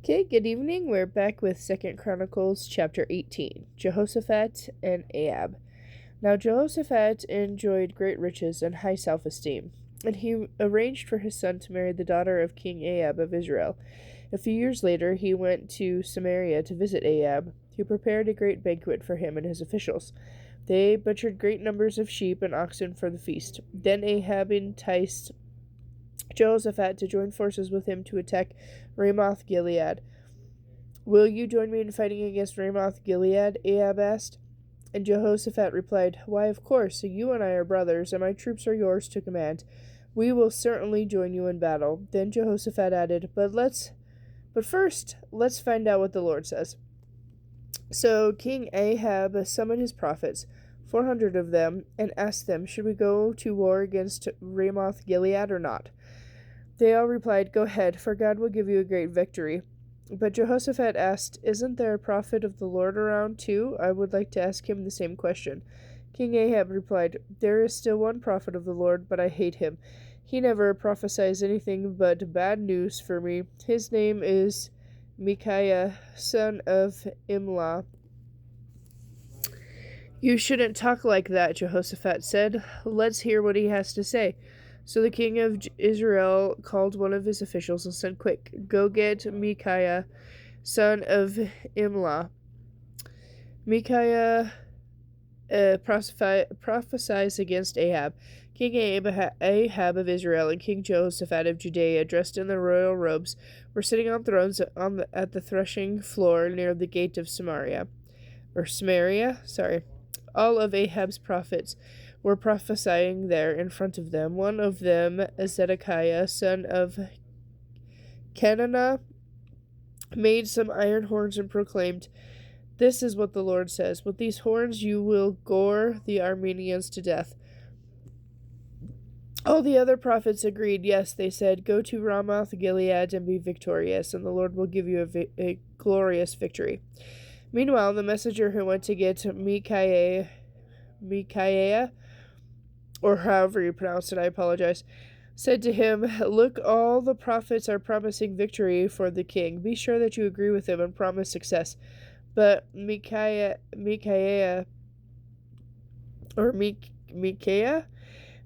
Okay, good evening. We're back with 2nd Chronicles chapter 18, Jehoshaphat and Ahab. Now Jehoshaphat enjoyed great riches and high self-esteem, and he arranged for his son to marry the daughter of King Ahab of Israel. A few years later, he went to Samaria to visit Ahab, who prepared a great banquet for him and his officials. They butchered great numbers of sheep and oxen for the feast. Then Ahab enticed Jehoshaphat to join forces with him to attack Ramoth Gilead. "Will you join me in fighting against Ramoth Gilead?" Ahab asked. And Jehoshaphat replied, "Why, of course. You and I are brothers, and my troops are yours to command. We will certainly join you in battle." Then Jehoshaphat added, But first, let's find out what the Lord says." So King Ahab summoned his prophets, 400 of them, and asked them, "Should we go to war against Ramoth Gilead or not?" They all replied, "Go ahead, for God will give you a great victory." But Jehoshaphat asked, "Isn't there a prophet of the Lord around too? I would like to ask him the same question." King Ahab replied, "There is still one prophet of the Lord, but I hate him. He never prophesies anything but bad news for me. His name is Micaiah, son of Imlah." "You shouldn't talk like that," Jehoshaphat said. "Let's hear what he has to say." So the king of Israel called one of his officials and said, "Quick, go get Micaiah, son of Imlah." Micaiah prophesies against Ahab. King Ahab of Israel and King Jehoshaphat of Judea, dressed in their royal robes, were sitting on thrones at the threshing floor near the gate of Samaria. All of Ahab's prophets were prophesying there in front of them. One of them, Zedekiah, son of Kenana, made some iron horns and proclaimed, "This is what the Lord says. With these horns you will gore the Arameans to death." All the other prophets agreed. "Yes," they said, "go to Ramoth Gilead and be victorious, and the Lord will give you a glorious victory." Meanwhile, the messenger who went to get Micaiah, or however you pronounce it, I apologize, said to him, "Look, all the prophets are promising victory for the king. Be sure that you agree with them and promise success." But Micaiah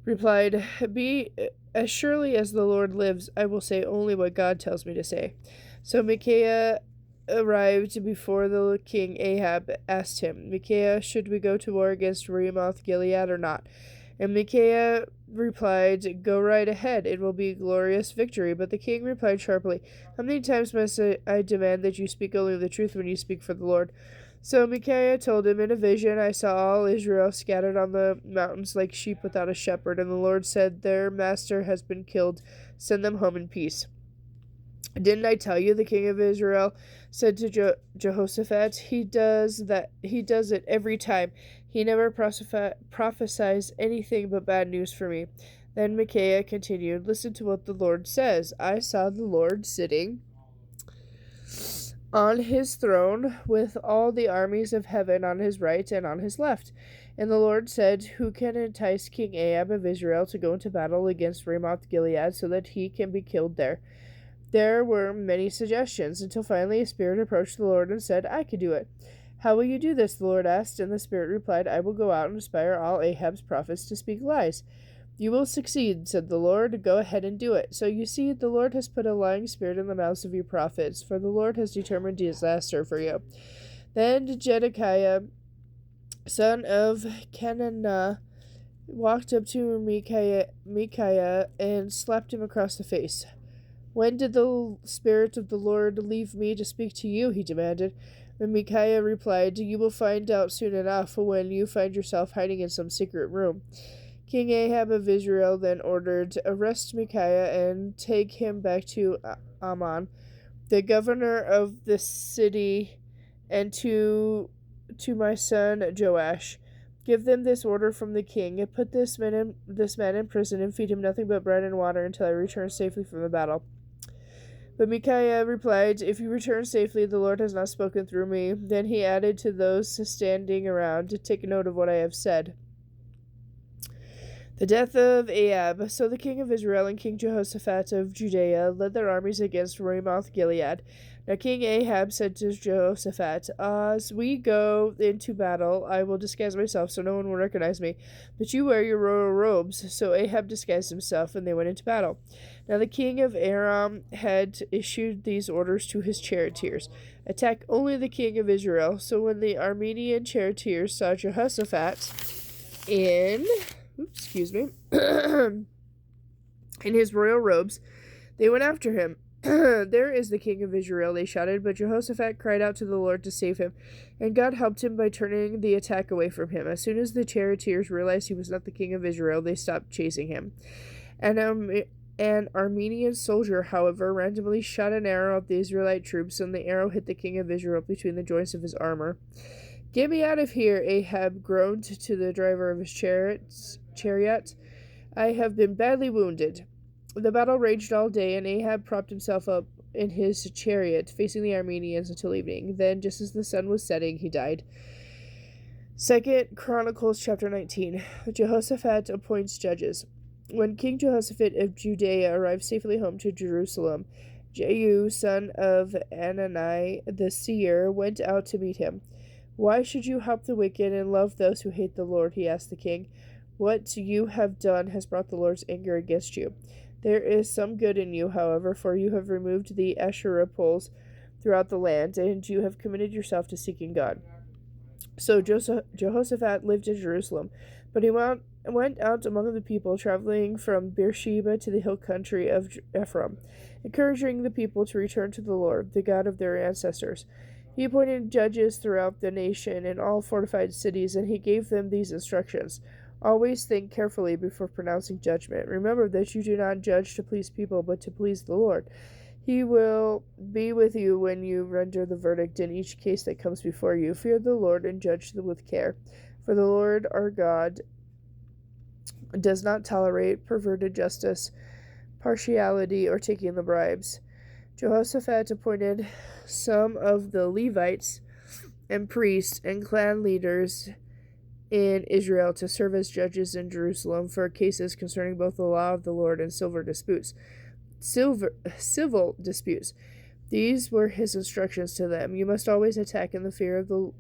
replied, "Be as surely as the Lord lives, I will say only what God tells me to say." So Micaiah arrived before the king. Ahab asked him, "Micaiah, should we go to war against Ramoth Gilead or not?" And Micaiah replied, "Go right ahead. It will be a glorious victory." But the king replied sharply, "How many times must I demand that you speak only the truth when you speak for the Lord?" So Micaiah told him, "In a vision I saw all Israel scattered on the mountains like sheep without a shepherd, and the Lord said, 'Their master has been killed. Send them home in peace.' Didn't I tell you?" The king of Israel said to Jehoshaphat. He does it every time. He never prophesies anything but bad news for me." Then Micaiah continued, "Listen to what the Lord says. I saw the Lord sitting on his throne with all the armies of heaven on his right and on his left. And the Lord said, 'Who can entice King Ahab of Israel to go into battle against Ramoth Gilead so that he can be killed there?' There were many suggestions, until finally a spirit approached the Lord and said, 'I can do it.' 'How will you do this?' the Lord asked, and the spirit replied, 'I will go out and inspire all Ahab's prophets to speak lies.' 'You will succeed,' said the Lord. 'Go ahead and do it.' So you see, the Lord has put a lying spirit in the mouths of your prophets, for the Lord has determined disaster for you." Then Zedekiah, son of Kenana, walked up to Micaiah and slapped him across the face. "When did the Spirit of the Lord leave me to speak to you?" he demanded. And Micaiah replied, "You will find out soon enough when you find yourself hiding in some secret room." King Ahab of Israel then ordered, "Arrest Micaiah and take him back to Ammon, the governor of the city, and to my son Joash. Give them this order from the king: put this man in prison and feed him nothing but bread and water until I return safely from the battle." But Micaiah replied, "If you return safely, the Lord has not spoken through me." Then he added to those standing around, "Take note of what I have said." The death of Ahab. So the king of Israel and King Jehoshaphat of Judea led their armies against Ramoth Gilead. Now King Ahab said to Jehoshaphat, As we go into battle, I will disguise myself so no one will recognize me, but you wear your royal robes. So Ahab disguised himself, and they went into battle. Now the king of Aram had issued these orders to his charioteers: Attack only the king of Israel. So when the Aramean charioteers saw Jehoshaphat in in his royal robes, they went after him. There is the king of Israel, they shouted, but Jehoshaphat cried out to the Lord to save him, and God helped him by turning the attack away from him. As soon as the charioteers realized he was not the king of Israel, they stopped chasing him. And an Aramean soldier, however, randomly shot an arrow at the Israelite troops, and the arrow hit the king of Israel between the joints of his armor. Get me out of here, Ahab groaned to the driver of his chariot. I have been badly wounded. The battle raged all day, and Ahab propped himself up in his chariot, facing the Arameans until evening. Then, just as the sun was setting, he died. 2 Chronicles chapter 19. Jehoshaphat appoints judges. When King Jehoshaphat of Judea arrived safely home to Jerusalem, Jehu, son of Hanani the seer, went out to meet him. Why should you help the wicked and love those who hate the Lord? He asked the king. What you have done has brought the Lord's anger against you. There is some good in you, however, for you have removed the Asherah poles throughout the land, and you have committed yourself to seeking God. So Jehoshaphat lived in Jerusalem, but he went out among the people, traveling from Beersheba to the hill country of Ephraim, encouraging the people to return to the Lord, the God of their ancestors. He appointed judges throughout the nation in all fortified cities, and he gave them these instructions. Always think carefully before pronouncing judgment. Remember that you do not judge to please people, but to please the Lord. He will be with you when you render the verdict in each case that comes before you. Fear the Lord and judge with care, for the Lord our God does not tolerate perverted justice, partiality, or taking the bribes. Jehoshaphat appointed some of the Levites and priests and clan leaders in Israel to serve as judges in Jerusalem for cases concerning both the law of the Lord and civil disputes. These were his instructions to them. You must always attack in the fear of the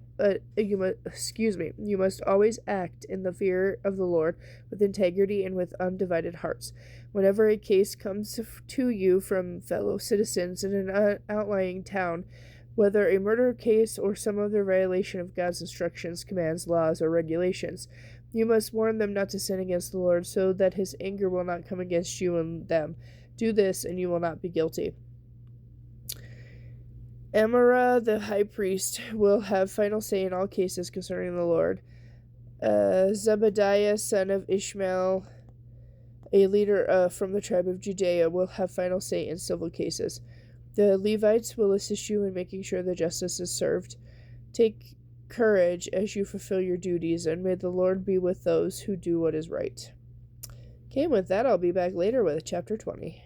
You must always act in the fear of the Lord with integrity and with undivided hearts. Whenever a case comes to you from fellow citizens in an outlying town, whether a murder case or some other violation of God's instructions, commands, laws, or regulations, you must warn them not to sin against the Lord, so that his anger will not come against you and them. Do this, and you will not be guilty. Amara, the high priest, will have final say in all cases concerning the Lord. Zebediah, son of Ishmael, a leader from the tribe of Judea, will have final say in civil cases. The Levites will assist you in making sure the justice is served. Take courage as you fulfill your duties, and may the Lord be with those who do what is right. Okay, with that, I'll be back later with chapter 20.